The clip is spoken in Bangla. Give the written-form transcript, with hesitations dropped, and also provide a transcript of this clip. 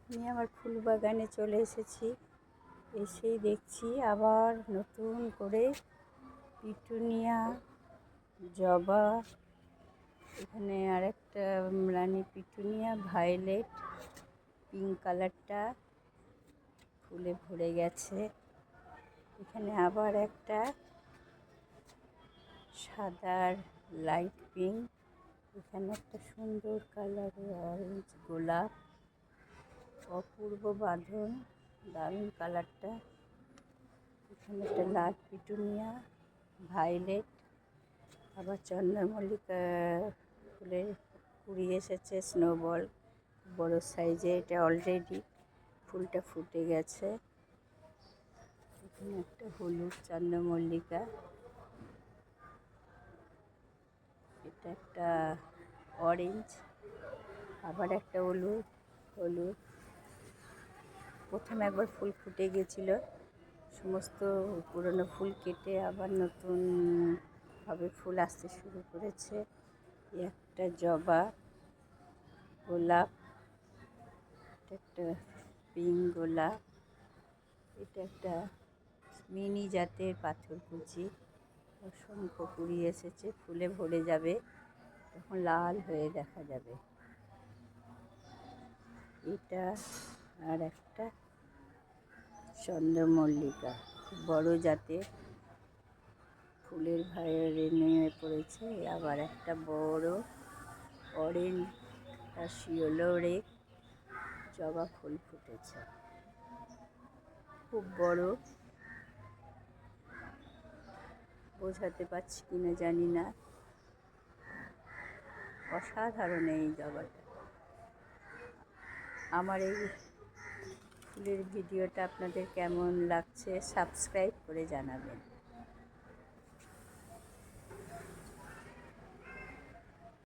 আমি আমার ফুল বাগানে চলে এসেছি। এসেই দেখছি আবার নতুন করে পিটুনিয়া, জবা, এখানে আরেকটা রানী পিটুনিয়া, ভায়োলেট, পিঙ্ক কালারটা ফুলে ভরে গেছে। এখানে আবার একটা সাদার লাইট পিঙ্ক, এখানে একটা সুন্দর কালারের অরেঞ্জ গোলাপ, অপূর্ব বাঁধন, দারুণ কালারটা। এখানে একটা লাল পিটুনিয়া, ভায়োলেট, আবার চন্দ্রমল্লিকা ফুলের কুড়ি এসেছে, স্নোবল বড় সাইজে, এটা অলরেডি ফুলটা ফুটে গেছে। এখানে একটা হলুদ চন্দ্রমল্লিকা, এটা একটা অরেঞ্জ, আবার একটা হলুদ হলুদ। প্রথমে একবার ফুল ফুটে গেছিল, সমস্ত পুরনো ফুল কেটে আবার নতুনভাবে ফুল আসতে শুরু করেছে। একটা জবা, গোলাপ, একটা পিঙ্ক গোলাপ, এটা একটা মিনি জাতের পাথরকুচি, অসংখ্য কুড়ি এসেছে, ফুলে ভরে যাবে, তখন লাল হয়ে দেখা যাবে। এটা আর একটা চন্দ্রমল্লিকা, বড় জাতের, ফুলের ভারে নিয়ে পড়েছে। আবার একটা বড় অরেঞ্জ শিওলোরে জবা ফুল ফুটেছে, খুব বড়, বোঝাতে পারছি কিনা জানি না। অসাধারণ এই জবাটা। আমার এই ফুলের ভিডিওটা আপনাদের কেমন লাগছে সাবস্ক্রাইব করে জানাবেন।